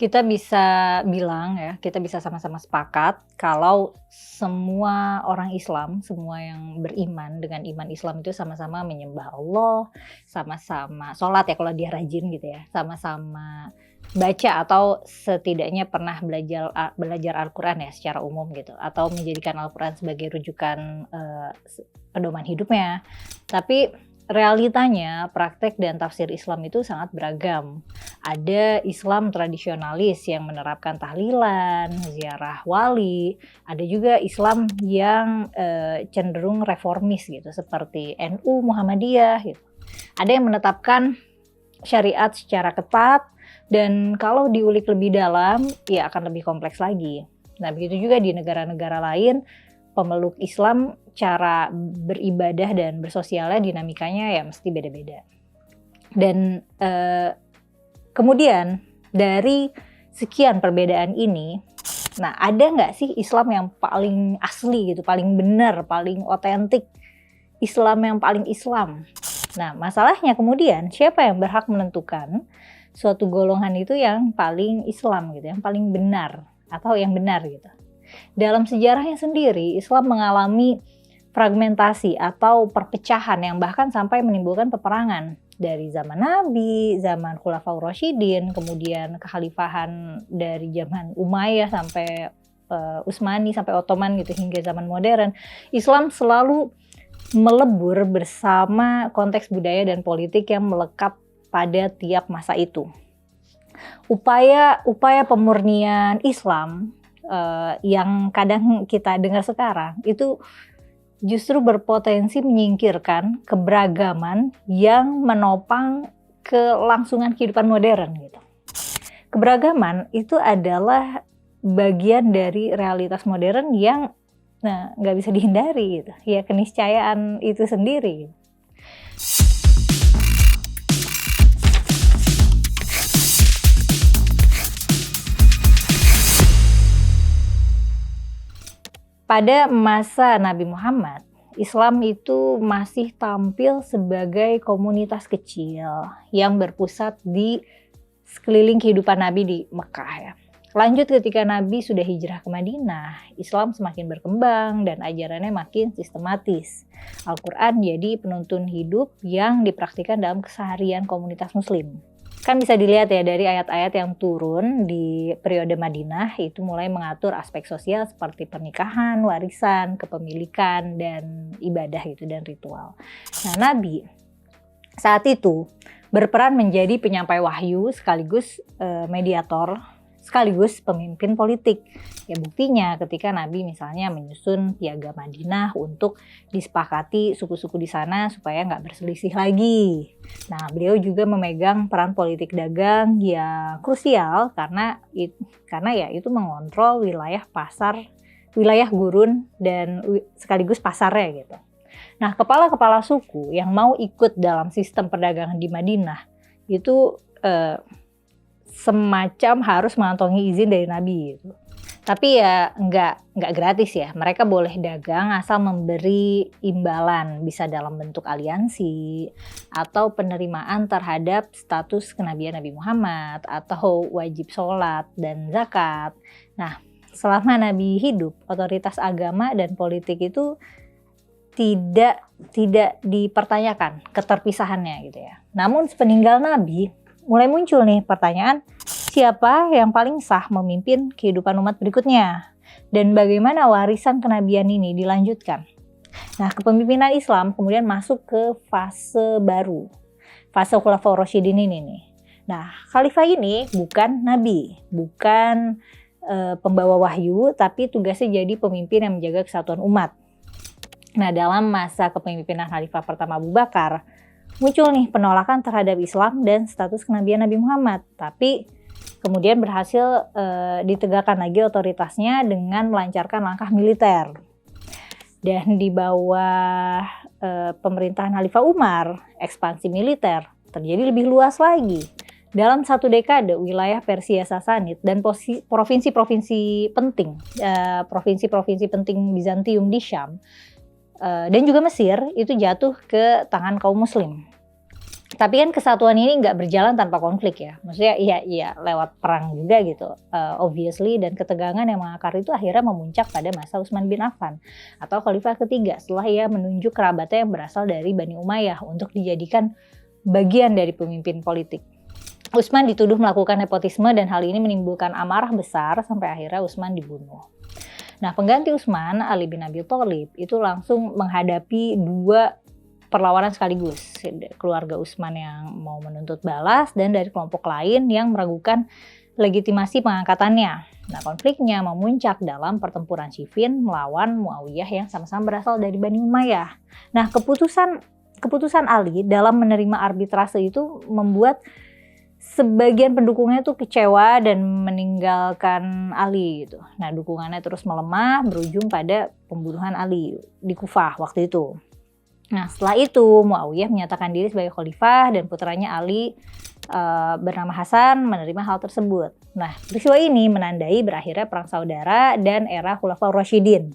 Kita bisa bilang ya, kita bisa sama-sama sepakat kalau semua orang Islam, semua yang beriman dengan iman Islam itu sama-sama menyembah Allah, sama-sama sholat ya kalau dia rajin gitu ya, sama-sama baca atau setidaknya pernah belajar Al-Quran ya secara umum gitu, atau menjadikan Al-Quran sebagai rujukan pedoman hidupnya. Tapi realitanya praktek dan tafsir Islam itu sangat beragam. Ada Islam tradisionalis yang menerapkan tahlilan, ziarah wali. Ada juga Islam yang cenderung reformis gitu, seperti NU, Muhammadiyah gitu. Ada yang menetapkan syariat secara ketat, dan kalau diulik lebih dalam, ya akan lebih kompleks lagi. Nah, begitu juga di negara-negara lain, pemeluk Islam, cara beribadah dan bersosialnya dinamikanya ya mesti beda-beda. Dan kemudian dari sekian perbedaan ini, nah ada nggak sih Islam yang paling asli gitu, paling benar, paling otentik, Islam yang paling Islam? Nah masalahnya kemudian siapa yang berhak menentukan suatu golongan itu yang paling Islam gitu, yang paling benar atau yang benar gitu? Dalam sejarahnya sendiri, Islam mengalami fragmentasi atau perpecahan yang bahkan sampai menimbulkan peperangan. Dari zaman Nabi, zaman Khulafaur Rasyidin, kemudian kekhalifahan dari zaman Umayyah sampai Utsmani, sampai Ottoman gitu, hingga zaman modern. Islam selalu melebur bersama konteks budaya dan politik yang melekat pada tiap masa itu. Upaya pemurnian Islam yang kadang kita dengar sekarang itu justru berpotensi menyingkirkan keberagaman yang menopang kelangsungan kehidupan modern gitu. Keberagaman itu adalah bagian dari realitas modern yang nggak bisa dihindari gitu. Ya keniscayaan itu sendiri. Pada masa Nabi Muhammad, Islam itu masih tampil sebagai komunitas kecil yang berpusat di sekeliling kehidupan Nabi di Mekah ya. Lanjut ketika Nabi sudah hijrah ke Madinah, Islam semakin berkembang dan ajarannya makin sistematis. Al-Quran jadi penuntun hidup yang dipraktikkan dalam keseharian komunitas muslim. Kan bisa dilihat ya dari ayat-ayat yang turun di periode Madinah itu mulai mengatur aspek sosial seperti pernikahan, warisan, kepemilikan, dan ibadah gitu, dan ritual. Nah, Nabi saat itu berperan menjadi penyampai wahyu sekaligus mediator, sekaligus pemimpin politik. Ya buktinya ketika Nabi misalnya menyusun piagam Madinah untuk disepakati suku-suku di sana supaya nggak berselisih lagi. Nah beliau juga memegang peran politik dagang yang krusial karena ya itu mengontrol wilayah pasar, wilayah gurun dan sekaligus pasarnya gitu. Nah kepala-kepala suku yang mau ikut dalam sistem perdagangan di Madinah itu semacam harus mengantongi izin dari Nabi gitu. Tapi ya nggak gratis ya. Mereka boleh dagang asal memberi imbalan, bisa dalam bentuk aliansi atau penerimaan terhadap status kenabian Nabi Muhammad atau wajib sholat dan zakat. Nah, selama Nabi hidup, otoritas agama dan politik itu tidak dipertanyakan keterpisahannya gitu ya. Namun sepeninggal Nabi mulai muncul nih pertanyaan, siapa yang paling sah memimpin kehidupan umat berikutnya? Dan bagaimana warisan kenabian ini dilanjutkan? Nah, kepemimpinan Islam kemudian masuk ke fase baru. Fase Khulafaur Rasyidin ini nih. Nah, khalifah ini bukan nabi, bukan pembawa wahyu, tapi tugasnya jadi pemimpin yang menjaga kesatuan umat. Nah, dalam masa kepemimpinan khalifah pertama Abu Bakar, muncul nih penolakan terhadap Islam dan status kenabian Nabi Muhammad. Tapi kemudian berhasil ditegakkan lagi otoritasnya dengan melancarkan langkah militer. Dan di bawah pemerintahan Khalifah Umar, ekspansi militer terjadi lebih luas lagi. Dalam satu dekade, wilayah Persia Sasanid dan provinsi-provinsi penting Bizantium di Syam dan juga Mesir itu jatuh ke tangan kaum muslim. Tapi kan kesatuan ini nggak berjalan tanpa konflik ya. Maksudnya iya lewat perang juga gitu, obviously, dan ketegangan yang mengakar itu akhirnya memuncak pada masa Utsman bin Affan atau khalifah ketiga setelah ia menunjuk kerabatnya yang berasal dari Bani Umayyah untuk dijadikan bagian dari pemimpin politik. Utsman dituduh melakukan nepotisme dan hal ini menimbulkan amarah besar sampai akhirnya Utsman dibunuh. Nah, pengganti Utsman, Ali bin Abi Thalib, itu langsung menghadapi dua perlawanan sekaligus. Keluarga Utsman yang mau menuntut balas dan dari kelompok lain yang meragukan legitimasi pengangkatannya. Nah, konfliknya memuncak dalam pertempuran Siffin melawan Muawiyah yang sama-sama berasal dari Bani Umayyah. Nah, keputusan Ali dalam menerima arbitrase itu membuat sebagian pendukungnya tuh kecewa dan meninggalkan Ali gitu. Nah, dukungannya terus melemah berujung pada pembunuhan Ali di Kufah waktu itu. Nah, setelah itu Muawiyah menyatakan diri sebagai khalifah dan putranya Ali bernama Hasan menerima hal tersebut. Nah, peristiwa ini menandai berakhirnya perang saudara dan era Khulafaur Rasyidin.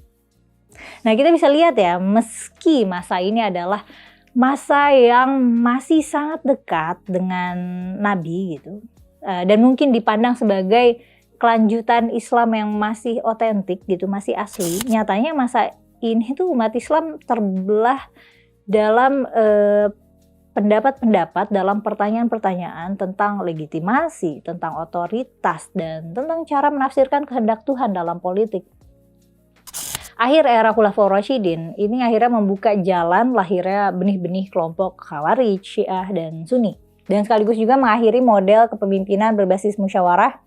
Nah, kita bisa lihat ya, meski masa ini adalah masa yang masih sangat dekat dengan Nabi gitu, dan mungkin dipandang sebagai kelanjutan Islam yang masih otentik gitu, masih asli. Nyatanya masa ini tuh umat Islam terbelah dalam pendapat-pendapat, dalam pertanyaan-pertanyaan tentang legitimasi, tentang otoritas, dan tentang cara menafsirkan kehendak Tuhan dalam politik. Akhir era Khulafaur Rasyidin ini akhirnya membuka jalan lahirnya benih-benih kelompok Khawarij, Syiah, dan Sunni. Dan sekaligus juga mengakhiri model kepemimpinan berbasis musyawarah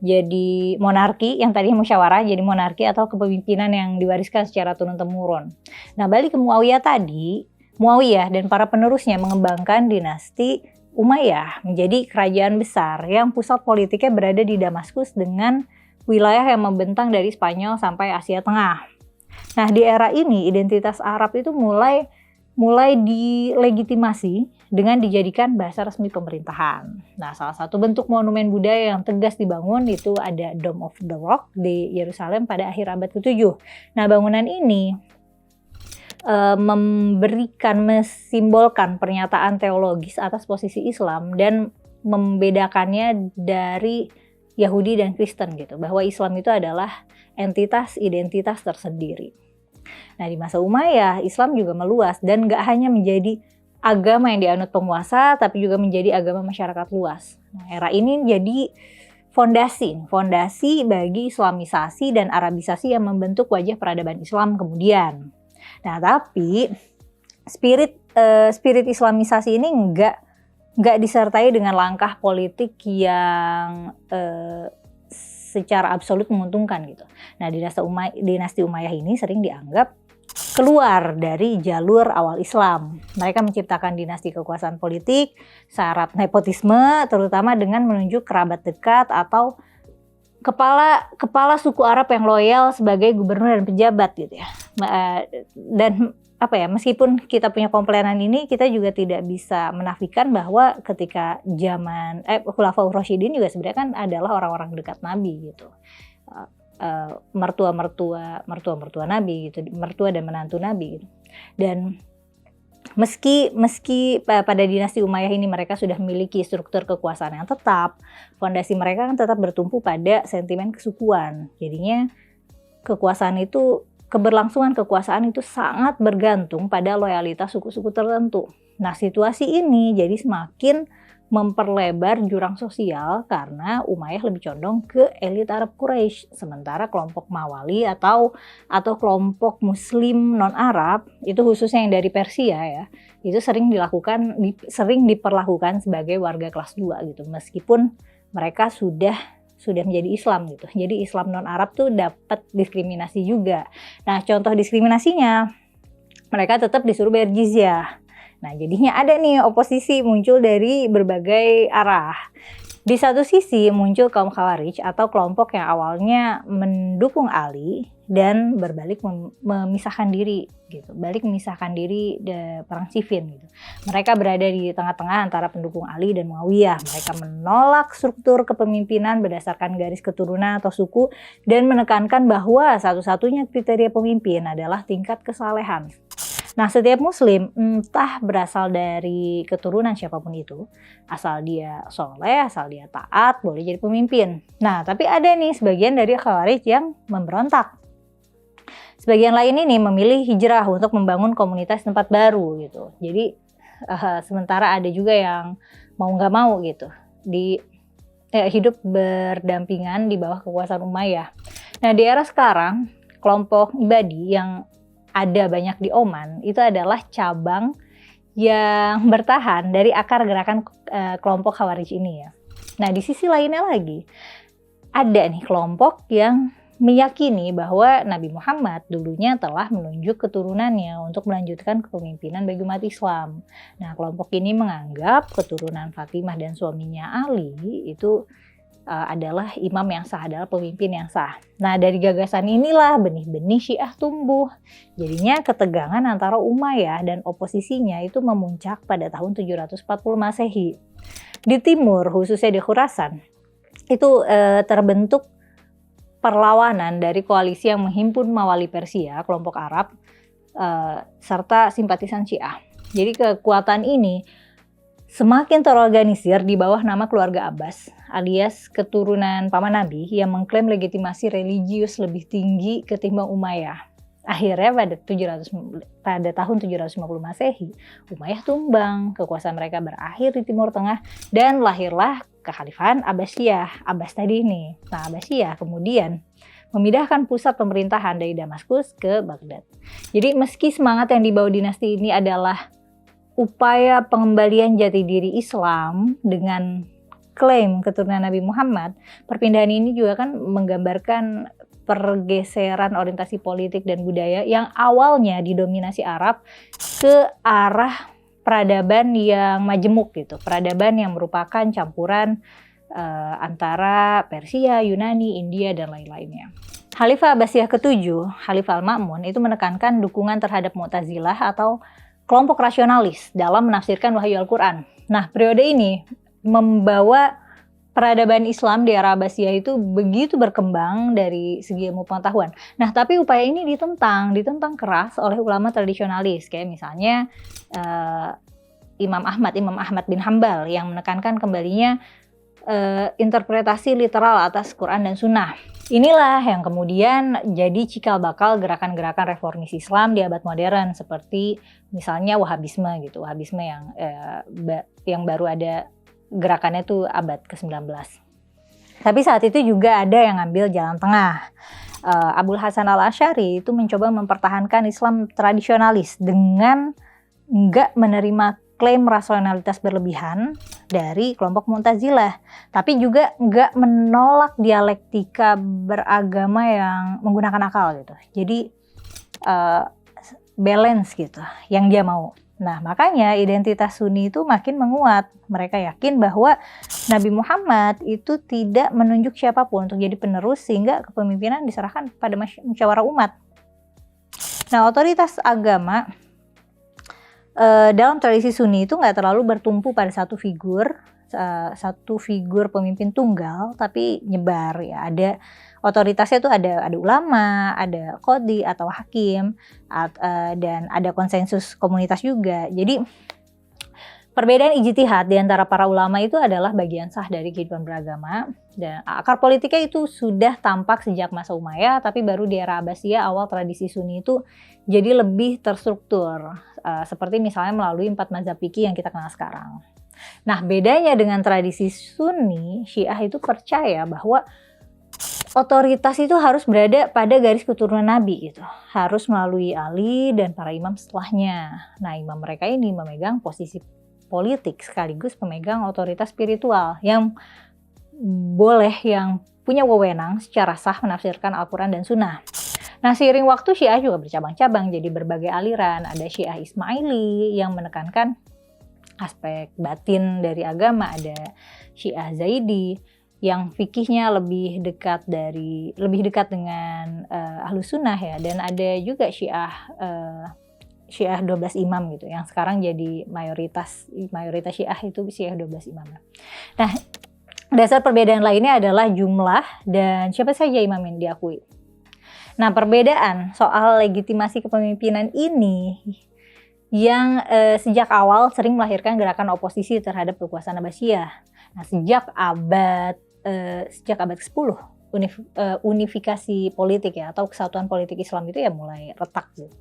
jadi monarki, yang tadinya musyawarah jadi monarki atau kepemimpinan yang diwariskan secara turun-temurun. Nah, balik ke Muawiyah tadi, Muawiyah dan para penerusnya mengembangkan dinasti Umayyah menjadi kerajaan besar yang pusat politiknya berada di Damaskus dengan wilayah yang membentang dari Spanyol sampai Asia Tengah. Nah, di era ini identitas Arab itu mulai dilegitimasi dengan dijadikan bahasa resmi pemerintahan. Nah, salah satu bentuk monumen budaya yang tegas dibangun itu ada Dome of the Rock di Yerusalem pada akhir abad ke-7. Nah, bangunan ini mensimbolkan pernyataan teologis atas posisi Islam dan membedakannya dari Yahudi dan Kristen gitu, bahwa Islam itu adalah identitas tersendiri. Nah, di masa Umayyah, Islam juga meluas dan gak hanya menjadi agama yang dianut penguasa, tapi juga menjadi agama masyarakat luas. Nah, era ini jadi fondasi bagi Islamisasi dan Arabisasi yang membentuk wajah peradaban Islam kemudian. Nah, tapi spirit Islamisasi ini nggak disertai dengan langkah politik yang secara absolut menguntungkan gitu. Nah, dinasti Umayyah ini sering dianggap keluar dari jalur awal Islam. Mereka menciptakan dinasti kekuasaan politik, syarat nepotisme, terutama dengan menunjuk kerabat dekat atau kepala suku Arab yang loyal sebagai gubernur dan pejabat gitu ya. Dan meskipun kita punya komplainan ini, kita juga tidak bisa menafikan bahwa ketika zaman Khulafaur Rasyidin juga sebenarnya kan adalah orang-orang dekat Nabi gitu. Mertua Nabi gitu, mertua dan menantu Nabi gitu. Dan meski pada dinasti Umayyah ini mereka sudah memiliki struktur kekuasaan yang tetap, fondasi mereka kan tetap bertumpu pada sentimen kesukuan. Jadinya keberlangsungan kekuasaan itu sangat bergantung pada loyalitas suku-suku tertentu. Nah, situasi ini jadi semakin memperlebar jurang sosial karena Umayyah lebih condong ke elit Arab Quraisy, sementara kelompok Mawali atau kelompok Muslim non-Arab itu khususnya yang dari Persia ya, itu sering diperlakukan sebagai warga kelas 2 gitu, meskipun mereka sudah menjadi Islam gitu. Jadi Islam non-Arab tuh dapat diskriminasi juga. Nah, contoh diskriminasinya, mereka tetap disuruh bayar jizyah. Nah, jadinya ada nih oposisi muncul dari berbagai arah. Di satu sisi muncul kaum Khawarij atau kelompok yang awalnya mendukung Ali dan berbalik memisahkan diri gitu. Memisahkan diri dari perang Siffin gitu. Mereka berada di tengah-tengah antara pendukung Ali dan Muawiyah. Mereka menolak struktur kepemimpinan berdasarkan garis keturunan atau suku dan menekankan bahwa satu-satunya kriteria pemimpin adalah tingkat kesalehan. Nah, setiap muslim entah berasal dari keturunan siapapun itu, asal dia soleh, asal dia taat, boleh jadi pemimpin. Nah, tapi ada nih sebagian dari Khawarij yang memberontak. Sebagian lain ini memilih hijrah untuk membangun komunitas tempat baru gitu. Jadi sementara ada juga yang mau nggak mau gitu hidup berdampingan di bawah kekuasaan Umayyah. Nah, di era sekarang kelompok Ibadi yang ada banyak di Oman itu adalah cabang yang bertahan dari akar gerakan kelompok Khawarij ini ya. Nah, di sisi lainnya lagi ada nih kelompok yang meyakini bahwa Nabi Muhammad dulunya telah menunjuk keturunannya untuk melanjutkan kepemimpinan bagi umat Islam. Nah, kelompok ini menganggap keturunan Fatimah dan suaminya Ali itu adalah imam yang sah, adalah pemimpin yang sah. Nah, dari gagasan inilah benih-benih Syiah tumbuh. Jadinya ketegangan antara Umayyah dan oposisinya itu memuncak pada tahun 740 Masehi. Di timur, khususnya di Khurasan, itu terbentuk perlawanan dari koalisi yang menghimpun Mawali Persia, kelompok Arab, serta simpatisan Syiah. Jadi kekuatan ini semakin terorganisir di bawah nama keluarga Abbas, alias keturunan paman Nabi yang mengklaim legitimasi religius lebih tinggi ketimbang Umayyah. Akhirnya pada tahun 750 Masehi, Umayyah tumbang, kekuasaan mereka berakhir di Timur Tengah, dan lahirlah Kekhalifahan Abbasiyah, Abbas tadi ini. Nah, Abbasiyah kemudian memindahkan pusat pemerintahan dari Damaskus ke Baghdad. Jadi meski semangat yang dibawa dinasti ini adalah upaya pengembalian jati diri Islam dengan klaim keturunan Nabi Muhammad, perpindahan ini juga kan menggambarkan pergeseran orientasi politik dan budaya yang awalnya didominasi Arab ke arah peradaban yang majemuk gitu, peradaban yang merupakan campuran antara Persia, Yunani, India, dan lain-lainnya. Khalifah Abbasiyah ke-7, Khalifah Al-Ma'mun, itu menekankan dukungan terhadap Mu'tazilah atau kelompok rasionalis dalam menafsirkan wahyu Al-Quran. Nah, periode ini membawa peradaban Islam di era Abbasiyah itu begitu berkembang dari segi ilmu pengetahuan. Nah, tapi upaya ini ditentang keras oleh ulama tradisionalis, kayak misalnya Imam Ahmad bin Hambal yang menekankan kembalinya interpretasi literal atas Quran dan Sunnah. Inilah yang kemudian jadi cikal bakal gerakan-gerakan reformis Islam di abad modern, seperti misalnya Wahabisme gitu, Wahabisme yang baru ada gerakannya tuh abad ke-19. Tapi saat itu juga ada yang ngambil jalan tengah. Abul Hasan al-Asy'ari itu mencoba mempertahankan Islam tradisionalis dengan nggak menerima klaim rasionalitas berlebihan dari kelompok Mu'tazilah, tapi juga nggak menolak dialektika beragama yang menggunakan akal gitu. Jadi balance gitu yang dia mau. Nah, makanya identitas Sunni itu makin menguat. Mereka yakin bahwa Nabi Muhammad itu tidak menunjuk siapapun untuk jadi penerus, sehingga kepemimpinan diserahkan pada musyawarah umat. Nah, otoritas agama dalam tradisi Sunni itu nggak terlalu bertumpu pada satu figur pemimpin tunggal, tapi nyebar ya. Ada otoritasnya tuh ada ulama, ada qadhi atau hakim, dan ada konsensus komunitas juga. Jadi perbedaan ijtihad di antara para ulama itu adalah bagian sah dari kehidupan beragama, dan akar politiknya itu sudah tampak sejak masa Umayyah, tapi baru di era Abbasiyah awal tradisi Sunni itu jadi lebih terstruktur, seperti misalnya melalui 4 mazhab fikih yang kita kenal sekarang. Nah, bedanya dengan tradisi Sunni, Syiah itu percaya bahwa otoritas itu harus berada pada garis keturunan Nabi gitu. Harus melalui Ali dan para imam setelahnya. Nah, imam mereka ini memegang posisi politik sekaligus pemegang otoritas spiritual yang punya wewenang secara sah menafsirkan Al-Quran dan Sunnah. Nah, seiring waktu Syiah juga bercabang-cabang jadi berbagai aliran. Ada Syiah Ismaili yang menekankan aspek batin dari agama, ada Syiah Zaidi yang fikihnya lebih dekat dengan Ahlus Sunnah ya, dan ada juga Syiah 12 imam gitu yang sekarang jadi mayoritas Syiah itu Syiah 12 imam. Nah, dasar perbedaan lainnya adalah jumlah dan siapa saja imam yang diakui. Nah, perbedaan soal legitimasi kepemimpinan ini yang sejak awal sering melahirkan gerakan oposisi terhadap kekuasaan Abbasiyah. Nah, sejak abad ke-10 unifikasi politik ya, atau kesatuan politik Islam itu ya mulai retak gitu.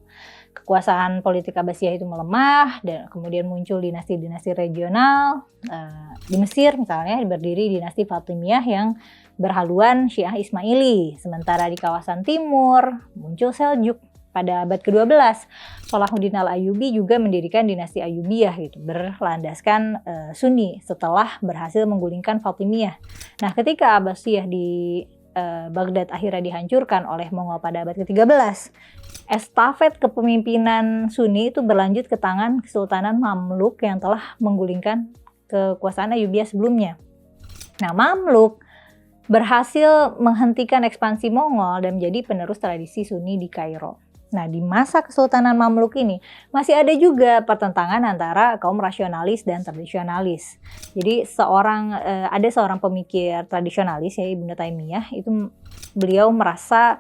Kekuasaan politik Abbasiyah itu melemah dan kemudian muncul dinasti-dinasti regional. Di Mesir misalnya berdiri dinasti Fatimiyah yang berhaluan Syiah Ismaili. Sementara di kawasan timur muncul Seljuk. Pada abad ke-12, Salahuddin Al-Ayyubi juga mendirikan dinasti Ayyubiyah gitu, berlandaskan Sunni setelah berhasil menggulingkan Fatimiyah. Nah, ketika Abbasiyah di Baghdad akhirnya dihancurkan oleh Mongol pada abad ke-13, estafet kepemimpinan Sunni itu berlanjut ke tangan Kesultanan Mamluk yang telah menggulingkan kekuasaan Ayyubiyah sebelumnya. Nah, Mamluk berhasil menghentikan ekspansi Mongol dan menjadi penerus tradisi Sunni di Kairo. Nah, di masa Kesultanan Mamluk ini masih ada juga pertentangan antara kaum rasionalis dan tradisionalis. Jadi ada seorang pemikir tradisionalis ya, Ibnu Taimiyah, itu beliau merasa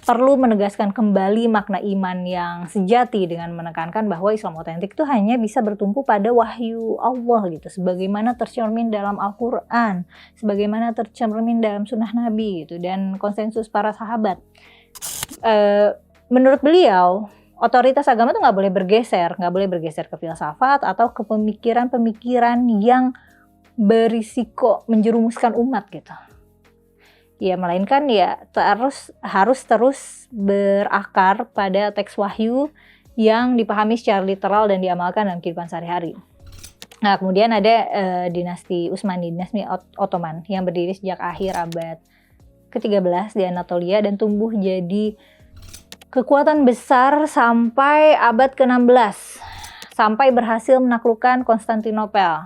perlu menegaskan kembali makna iman yang sejati dengan menekankan bahwa Islam otentik itu hanya bisa bertumpu pada wahyu Allah gitu, sebagaimana tercermin dalam Al-Quran, sebagaimana tercermin dalam Sunnah Nabi gitu, dan konsensus para sahabat. Menurut beliau, otoritas agama itu nggak boleh bergeser ke filsafat atau ke pemikiran-pemikiran yang berisiko menjerumuskan umat gitu. Ya, melainkan ya harus terus berakar pada teks wahyu yang dipahami secara literal dan diamalkan dalam kehidupan sehari-hari. Nah, kemudian ada dinasti Utsmani, dinasti Ottoman yang berdiri sejak akhir abad ke-13 di Anatolia dan tumbuh jadi kekuatan besar sampai abad ke-16, sampai berhasil menaklukkan Konstantinopel.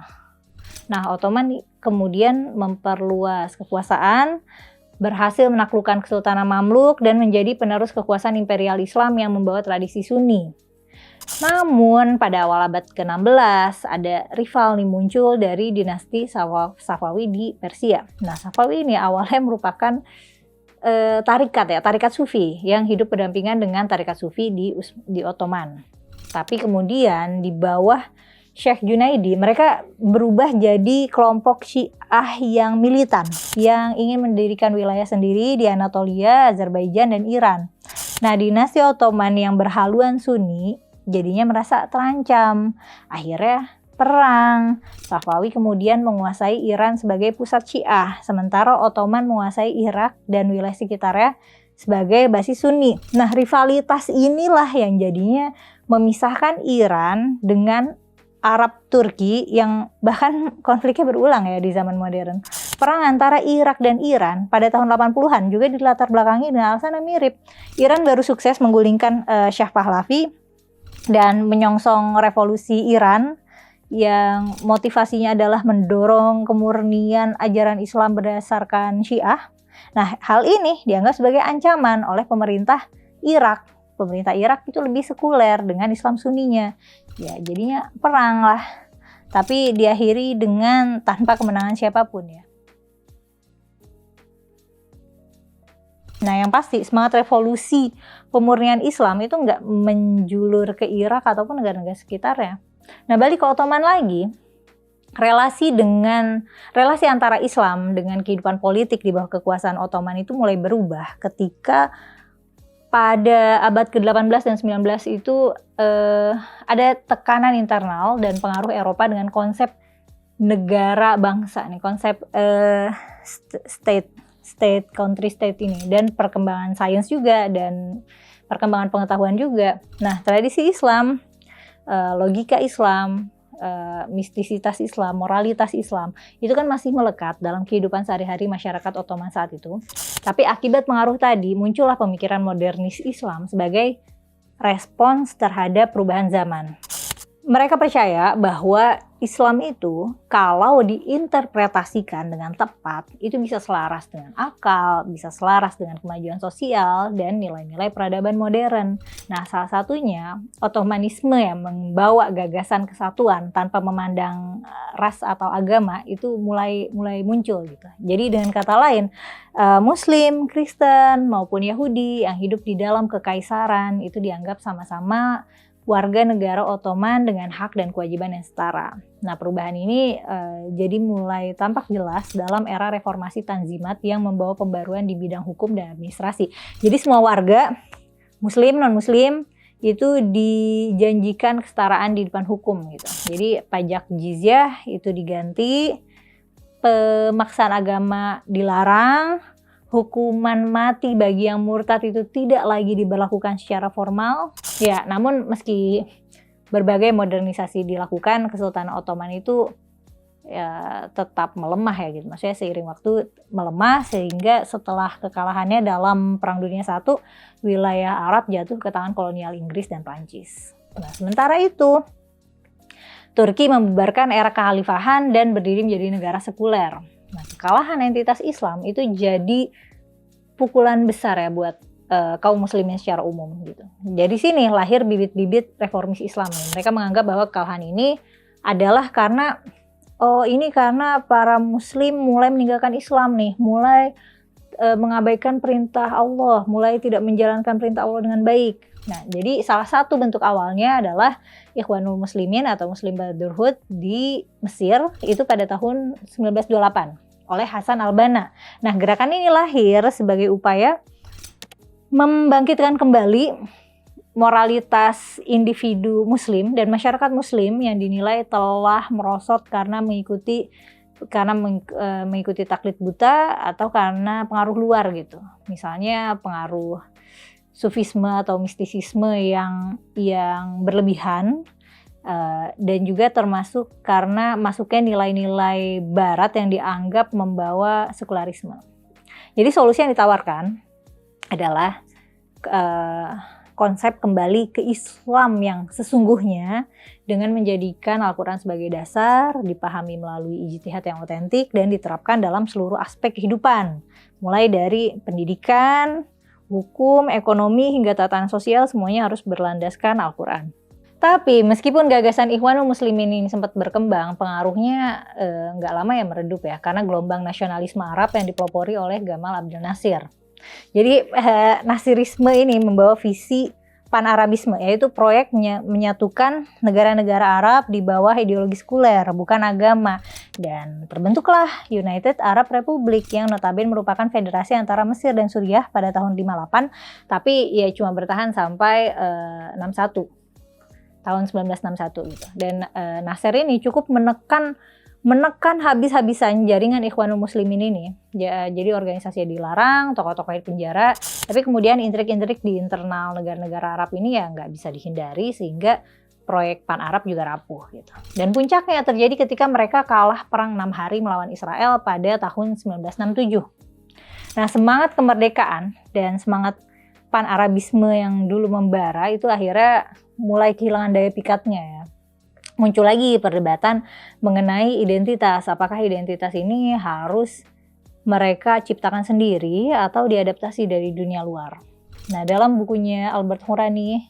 Nah, Ottoman kemudian memperluas kekuasaan, berhasil menaklukkan Kesultanan Mamluk dan menjadi penerus kekuasaan imperial Islam yang membawa tradisi Sunni. Namun pada awal abad ke-16 ada rival nih muncul dari dinasti Safawi di Persia. Nah, Safawi ini awalnya merupakan tarikat Sufi yang hidup berdampingan dengan tarikat Sufi di Ottoman. Tapi kemudian di bawah Syekh Junaidi mereka berubah jadi kelompok Syiah yang militan yang ingin mendirikan wilayah sendiri di Anatolia, Azerbaijan dan Iran. Nah, dinasti Ottoman yang berhaluan Sunni jadinya merasa terancam. Akhirnya perang. Safawi kemudian menguasai Iran sebagai pusat Syiah, sementara Ottoman menguasai Irak dan wilayah sekitarnya sebagai basis Sunni. Nah, rivalitas inilah yang jadinya memisahkan Iran dengan Arab Turki yang bahkan konfliknya berulang ya di zaman modern. Perang antara Irak dan Iran pada tahun 80-an juga dilatar belakangi dengan alasan yang mirip. Iran baru sukses menggulingkan Shah Pahlavi dan menyongsong revolusi Iran yang motivasinya adalah mendorong kemurnian ajaran Islam berdasarkan Syiah. Nah, hal ini dianggap sebagai ancaman oleh pemerintah Irak. Pemerintah Irak itu lebih sekuler dengan Islam Sunninya. Ya, jadinya perang lah. Tapi diakhiri dengan tanpa kemenangan siapapun ya. Nah, yang pasti semangat revolusi pemurnian Islam itu nggak menjulur ke Irak ataupun negara-negara sekitarnya. Nah, balik ke Ottoman lagi, relasi antara Islam dengan kehidupan politik di bawah kekuasaan Ottoman itu mulai berubah ketika pada abad ke-18 dan 19 itu ada tekanan internal dan pengaruh Eropa dengan konsep negara bangsa nih, konsep country state ini, dan perkembangan sains juga dan perkembangan pengetahuan juga. Nah, tradisi Islam, logika Islam, mistisitas Islam, moralitas Islam itu kan masih melekat dalam kehidupan sehari-hari masyarakat Ottoman saat itu. Tapi akibat pengaruh tadi muncullah pemikiran modernis Islam sebagai respons terhadap perubahan zaman. Mereka percaya bahwa Islam itu kalau diinterpretasikan dengan tepat itu bisa selaras dengan akal, bisa selaras dengan kemajuan sosial dan nilai-nilai peradaban modern. Nah, salah satunya Ottomanisme yang membawa gagasan kesatuan tanpa memandang ras atau agama itu mulai muncul gitu. Jadi dengan kata lain, Muslim, Kristen maupun Yahudi yang hidup di dalam kekaisaran itu dianggap sama-sama warga negara Ottoman dengan hak dan kewajiban yang setara. Nah, perubahan ini jadi mulai tampak jelas dalam era reformasi Tanzimat yang membawa pembaruan di bidang hukum dan administrasi. Jadi semua warga, muslim, non-muslim, itu dijanjikan kesetaraan di depan hukum gitu. Jadi pajak jizyah itu diganti, pemaksaan agama dilarang, hukuman mati bagi yang murtad itu tidak lagi diberlakukan secara formal. Ya, namun meski berbagai modernisasi dilakukan, Kesultanan Ottoman itu ya tetap melemah ya gitu. Maksudnya seiring waktu melemah sehingga setelah kekalahannya dalam Perang Dunia I, wilayah Arab jatuh ke tangan kolonial Inggris dan Prancis. Nah, sementara itu Turki membubarkan era kekhalifahan dan berdiri menjadi negara sekuler. Nah, kekalahan entitas Islam itu jadi pukulan besar ya buat kaum muslimin secara umum gitu. Jadi sini lahir bibit-bibit reformis Islam. Mereka menganggap bahwa kekalahan ini adalah karena karena para muslim mulai meninggalkan Islam nih, mulai mengabaikan perintah Allah, mulai tidak menjalankan perintah Allah dengan baik. Nah, jadi salah satu bentuk awalnya adalah Ikhwanul Muslimin atau Muslim Brotherhood di Mesir itu pada tahun 1928 oleh Hasan al-Banna. Nah, gerakan ini lahir sebagai upaya membangkitkan kembali moralitas individu muslim dan masyarakat muslim yang dinilai telah merosot karena mengikuti taklid buta atau karena pengaruh luar gitu. Misalnya pengaruh sufisme atau mistisisme yang berlebihan, dan juga termasuk karena masuknya nilai-nilai barat yang dianggap membawa sekularisme. Jadi solusi yang ditawarkan adalah konsep kembali ke Islam yang sesungguhnya dengan menjadikan Al-Quran sebagai dasar, dipahami melalui ijtihad yang otentik dan diterapkan dalam seluruh aspek kehidupan. Mulai dari pendidikan, hukum, ekonomi, hingga tatanan sosial semuanya harus berlandaskan Al-Quran. Tapi meskipun gagasan Ikhwanul Muslimin ini sempat berkembang, pengaruhnya nggak lama ya meredup ya, karena gelombang nasionalisme Arab yang dipelopori oleh Gamal Abdel Nasir. Jadi Nasirisme ini membawa visi Pan-Arabisme, yaitu proyek menyatukan negara-negara Arab di bawah ideologi sekuler, bukan agama. Dan terbentuklah United Arab Republic yang notabene merupakan federasi antara Mesir dan Suriah pada tahun 58, tapi ya cuma bertahan sampai 61. Tahun 1961 gitu. Dan Nasir ini cukup menekan habis-habisan jaringan Ikhwanul Muslimin ini. Jadi organisasinya dilarang, tokoh-tokohnya dipenjara, tapi kemudian intrik-intrik di internal negara-negara Arab ini ya nggak bisa dihindari sehingga proyek Pan-Arab juga rapuh gitu. Dan puncaknya terjadi ketika mereka kalah perang 6 hari melawan Israel pada tahun 1967. Nah, semangat kemerdekaan dan semangat Pan-Arabisme yang dulu membara itu akhirnya mulai kehilangan daya pikatnya ya. Muncul lagi perdebatan mengenai identitas. Apakah identitas ini harus mereka ciptakan sendiri atau diadaptasi dari dunia luar? Nah, dalam bukunya Albert Hourani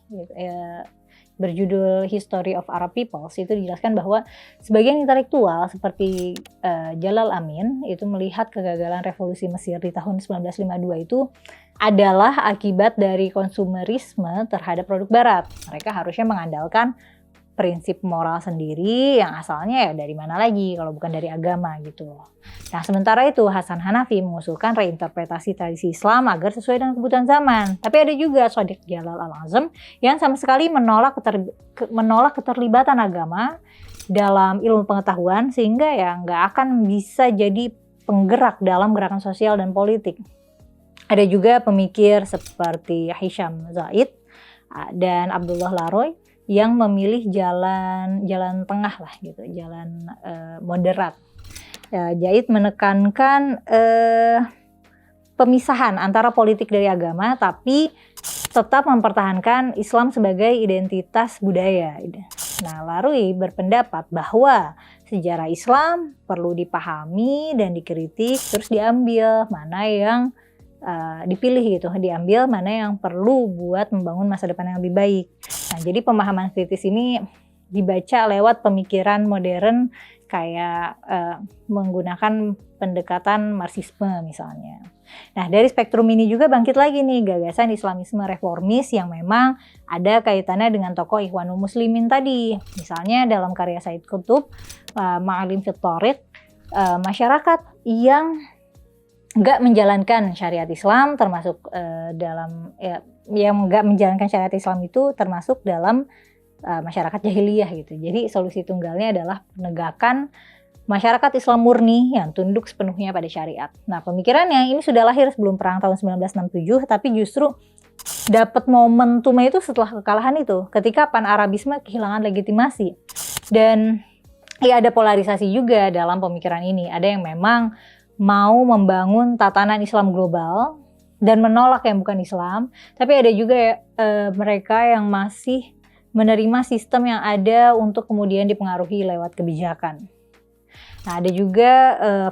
berjudul History of Arab Peoples itu dijelaskan bahwa sebagian intelektual seperti Jalal Amin itu melihat kegagalan revolusi Mesir di tahun 1952 itu adalah akibat dari konsumerisme terhadap produk barat. Mereka harusnya mengandalkan prinsip moral sendiri yang asalnya ya dari mana lagi kalau bukan dari agama gitu loh. Nah, sementara itu Hasan Hanafi mengusulkan reinterpretasi tradisi Islam agar sesuai dengan kebutuhan zaman. Tapi ada juga Shadiq Jalal Al-Azam yang sama sekali menolak keterlibatan agama dalam ilmu pengetahuan sehingga ya nggak akan bisa jadi penggerak dalam gerakan sosial dan politik. Ada juga pemikir seperti Hisham Zaid dan Abdullah Laroy yang memilih jalan tengah lah gitu, jalan moderat. Zaid menekankan pemisahan antara politik dari agama, tapi tetap mempertahankan Islam sebagai identitas budaya. Nah, Laroy berpendapat bahwa sejarah Islam perlu dipahami dan dikritik, terus diambil mana yang dipilih gitu, diambil mana yang perlu buat membangun masa depan yang lebih baik. Nah, jadi pemahaman kritis ini dibaca lewat pemikiran modern kayak menggunakan pendekatan Marxisme misalnya. Nah, dari spektrum ini juga bangkit lagi nih gagasan Islamisme reformis yang memang ada kaitannya dengan tokoh Ikhwanul Muslimin tadi. Misalnya dalam karya Said Qutb, Ma'alim fit Thariq, masyarakat yang nggak menjalankan syariat Islam termasuk dalam yang nggak menjalankan syariat Islam itu termasuk dalam masyarakat jahiliyah gitu. Jadi solusi tunggalnya adalah penegakan masyarakat Islam murni yang tunduk sepenuhnya pada syariat. Nah, pemikirannya ini sudah lahir sebelum perang tahun 1967, tapi justru dapat momentumnya itu setelah kekalahan itu, ketika pan-Arabisme kehilangan legitimasi. Dan ya ada polarisasi juga dalam pemikiran ini. Ada yang memang mau membangun tatanan Islam global dan menolak yang bukan Islam, tapi ada juga mereka yang masih menerima sistem yang ada untuk kemudian dipengaruhi lewat kebijakan. Nah, ada juga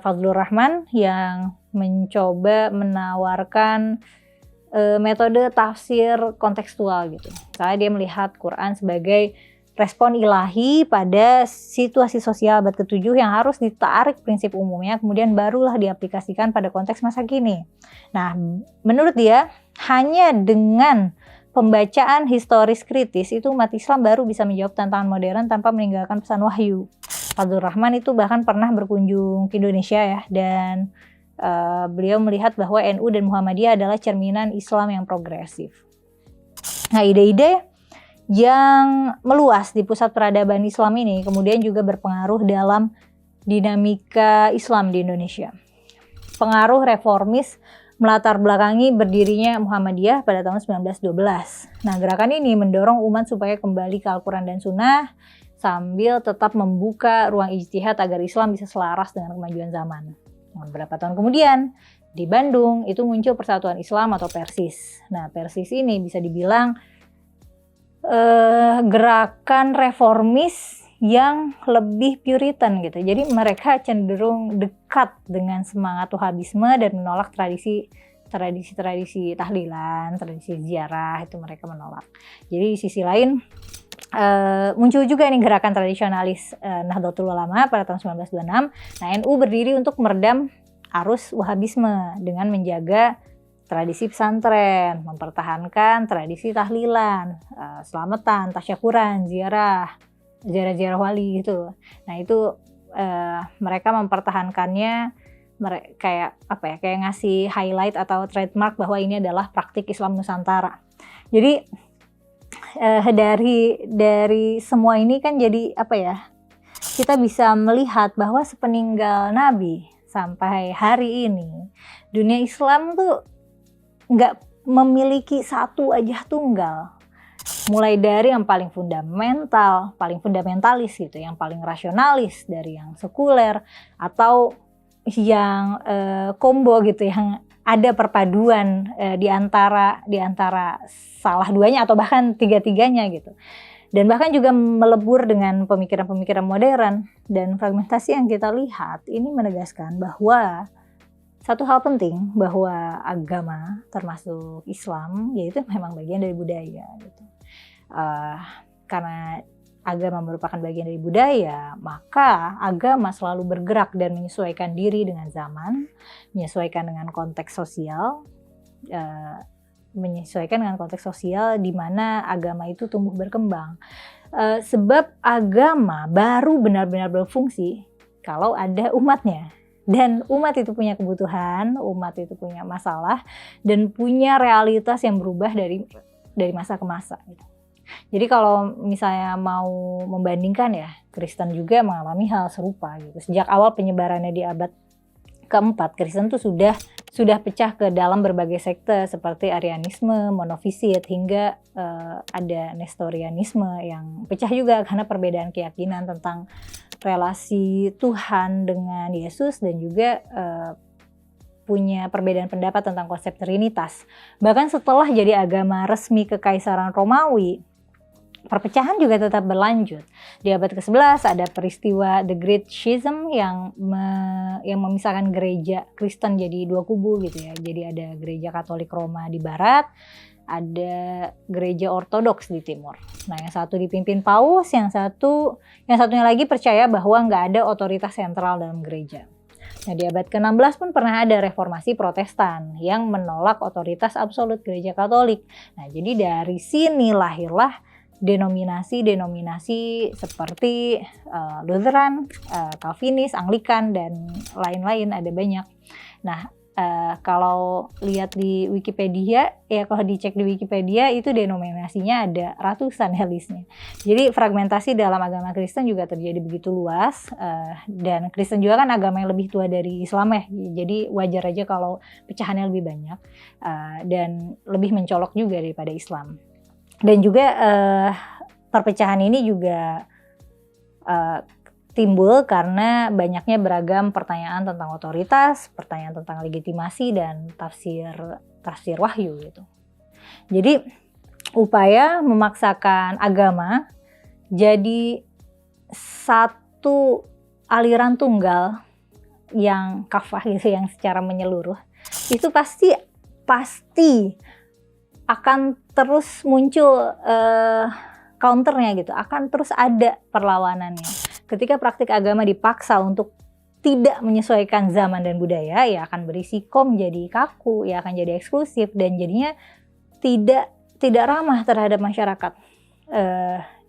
Fadlur Rahman yang mencoba menawarkan metode tafsir kontekstual gitu. Misalnya dia melihat Quran sebagai respon ilahi pada situasi sosial abad ke-7 yang harus ditarik prinsip umumnya, kemudian barulah diaplikasikan pada konteks masa kini. Nah, menurut dia, hanya dengan pembacaan historis kritis itu umat Islam baru bisa menjawab tantangan modern tanpa meninggalkan pesan wahyu. Fadlur Rahman itu bahkan pernah berkunjung ke Indonesia ya, dan beliau melihat bahwa NU dan Muhammadiyah adalah cerminan Islam yang progresif. Nah, ide-ide yang meluas di pusat peradaban Islam ini kemudian juga berpengaruh dalam dinamika Islam di Indonesia. Pengaruh reformis melatar belakangi berdirinya Muhammadiyah pada tahun 1912. Nah, gerakan ini mendorong umat supaya kembali ke Al-Quran dan Sunnah sambil tetap membuka ruang ijtihad agar Islam bisa selaras dengan kemajuan zaman. Beberapa tahun kemudian, di Bandung itu muncul Persatuan Islam atau Persis. Nah, Persis ini bisa dibilang gerakan reformis yang lebih Puritan gitu. Jadi mereka cenderung dekat dengan semangat Wahhabisme dan menolak tradisi tahlilan, tradisi ziarah, itu mereka menolak. Jadi di sisi lain muncul juga nih gerakan tradisionalis Nahdlatul Ulama pada tahun 1926. Nah, NU berdiri untuk meredam arus Wahhabisme dengan menjaga tradisi pesantren, mempertahankan tradisi tahlilan, selamatan, tasyakuran, ziarah wali gitu. Nah, itu mereka mempertahankannya kayak ngasih highlight atau trademark bahwa ini adalah praktik Islam Nusantara. Jadi dari semua ini kan jadi kita bisa melihat bahwa sepeninggal Nabi sampai hari ini dunia Islam tuh nggak memiliki satu aja tunggal. Mulai dari yang paling fundamentalis gitu, yang paling rasionalis, dari yang sekuler atau yang combo gitu, yang ada perpaduan di antara salah duanya atau bahkan tiga-tiganya gitu. Dan bahkan juga melebur dengan pemikiran-pemikiran modern, dan fragmentasi yang kita lihat ini menegaskan bahwa satu hal penting, bahwa agama termasuk Islam yaitu memang bagian dari budaya gitu. Karena agama merupakan bagian dari budaya, maka agama selalu bergerak dan menyesuaikan diri dengan zaman, menyesuaikan dengan konteks sosial, di mana agama itu tumbuh berkembang. Sebab agama baru benar-benar berfungsi kalau ada umatnya. Dan umat itu punya kebutuhan, umat itu punya masalah, dan punya realitas yang berubah dari masa ke masa gitu. Jadi kalau misalnya mau membandingkan ya, Kristen juga mengalami hal serupa gitu. Sejak awal penyebarannya di abad keempat, Kristen tuh sudah pecah ke dalam berbagai sekte seperti Arianisme, Monofisit, hingga ada Nestorianisme yang pecah juga karena perbedaan keyakinan tentang relasi Tuhan dengan Yesus, dan juga punya perbedaan pendapat tentang konsep Trinitas. Bahkan setelah jadi agama resmi Kekaisaran Romawi, perpecahan juga tetap berlanjut. Di abad ke-11 ada peristiwa The Great Schism yang memisahkan gereja Kristen jadi dua kubu gitu ya. Jadi ada gereja Katolik Roma di barat ada gereja ortodoks di timur. Nah, yang satu dipimpin paus, yang satunya lagi percaya bahwa nggak ada otoritas sentral dalam gereja. Nah, di abad ke-16 pun pernah ada reformasi Protestan yang menolak otoritas absolut gereja Katolik. Nah, jadi dari sini lahirlah denominasi-denominasi seperti Lutheran, Calvinis, Anglikan, dan lain-lain, ada banyak. Nah, kalau lihat di Wikipedia, ya kalau dicek di Wikipedia itu denominasinya ada ratusan ya listnya. Jadi fragmentasi dalam agama Kristen juga terjadi begitu luas, dan Kristen juga kan agama yang lebih tua dari Islam ya, jadi wajar aja kalau pecahannya lebih banyak, dan lebih mencolok juga daripada Islam. Dan juga perpecahan ini juga timbul karena banyaknya beragam pertanyaan tentang otoritas, pertanyaan tentang legitimasi, dan tafsir wahyu gitu. Jadi upaya memaksakan agama jadi satu aliran tunggal yang kafah gitu, yang secara menyeluruh, itu pasti akan terus muncul counternya gitu, akan terus ada perlawanannya. Ketika praktik agama dipaksa untuk tidak menyesuaikan zaman dan budaya, ya akan berisiko menjadi kaku, ya akan jadi eksklusif, dan jadinya tidak ramah terhadap masyarakat.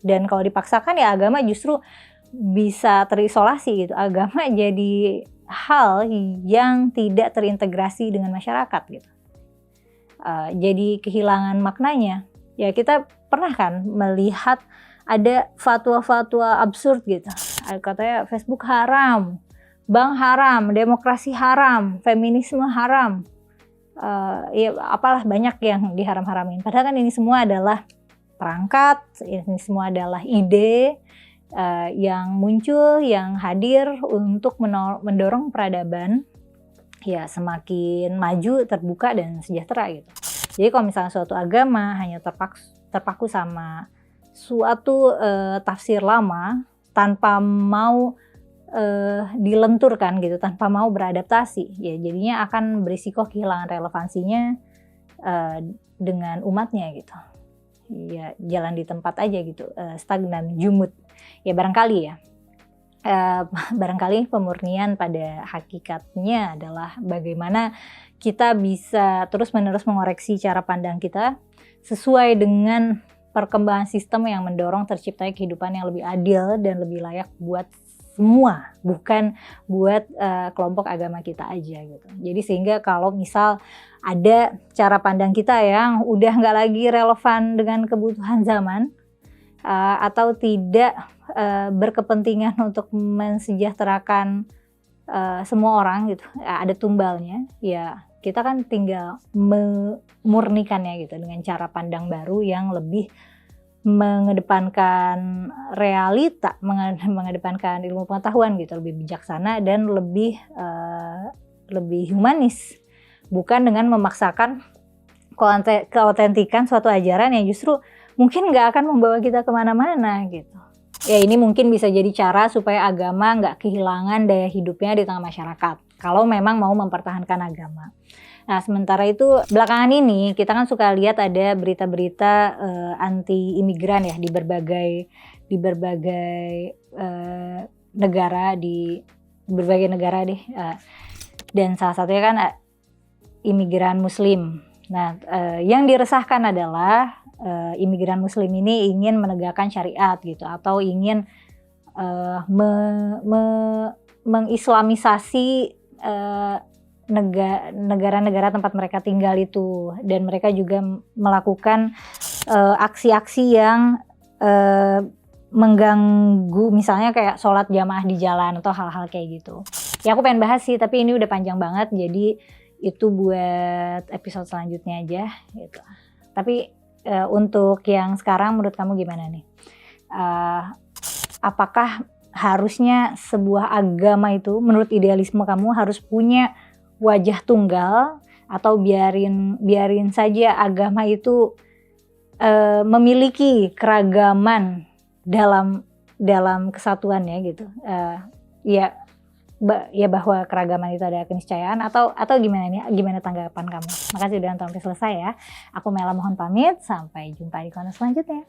Dan kalau dipaksakan ya agama justru bisa terisolasi gitu. Agama jadi hal yang tidak terintegrasi dengan masyarakat gitu. Jadi kehilangan maknanya. Ya kita pernah kan melihat ada fatwa-fatwa absurd gitu. Katanya Facebook haram, bank haram, demokrasi haram, feminisme haram. Ya apalah banyak yang diharam-haramin. Padahal kan ini semua adalah perangkat, ini semua adalah ide yang muncul, yang hadir untuk mendorong peradaban ya semakin maju, terbuka, dan sejahtera gitu. Jadi kalau misalnya suatu agama hanya terpaku sama suatu tafsir lama tanpa mau dilenturkan gitu, tanpa mau beradaptasi, ya jadinya akan berisiko kehilangan relevansinya dengan umatnya gitu. Ya jalan di tempat aja gitu, stagnan, jumud. Ya barangkali barangkali pemurnian pada hakikatnya adalah bagaimana kita bisa terus-menerus mengoreksi cara pandang kita sesuai dengan perkembangan sistem yang mendorong terciptanya kehidupan yang lebih adil dan lebih layak buat semua, bukan buat kelompok agama kita aja gitu. Jadi sehingga kalau misal ada cara pandang kita yang udah nggak lagi relevan dengan kebutuhan zaman, atau tidak berkepentingan untuk mensejahterakan semua orang gitu, ada tumbalnya, ya kita kan tinggal memurnikannya gitu dengan cara pandang baru yang lebih mengedepankan realita, mengedepankan ilmu pengetahuan gitu, lebih bijaksana dan lebih humanis, bukan dengan memaksakan keautentikan suatu ajaran yang justru mungkin nggak akan membawa kita kemana-mana gitu. Ya ini mungkin bisa jadi cara supaya agama nggak kehilangan daya hidupnya di tengah masyarakat, kalau memang mau mempertahankan agama. Nah sementara itu belakangan ini kita kan suka lihat ada berita-berita anti imigran ya di berbagai negara, di berbagai negara deh, dan salah satunya kan imigran Muslim. Nah yang diresahkan adalah imigran Muslim ini ingin menegakkan syariat gitu, atau ingin mengislamisasi negara-negara tempat mereka tinggal itu, dan mereka juga melakukan aksi-aksi yang mengganggu, misalnya kayak sholat jamaah di jalan atau hal-hal kayak gitu. Ya aku pengen bahas sih, tapi ini udah panjang banget, jadi itu buat episode selanjutnya aja gitu. Tapi untuk yang sekarang menurut kamu gimana nih? Apakah harusnya sebuah agama itu menurut idealisme kamu harus punya wajah tunggal, atau biarin saja agama itu memiliki keragaman dalam kesatuannya gitu? Ya ya bahwa keragaman itu adalah keniscayaan, atau gimana nih? Gimana tanggapan kamu? Makasih udah nonton sampai selesai ya. Aku Mela mohon pamit, sampai jumpa di konten selanjutnya.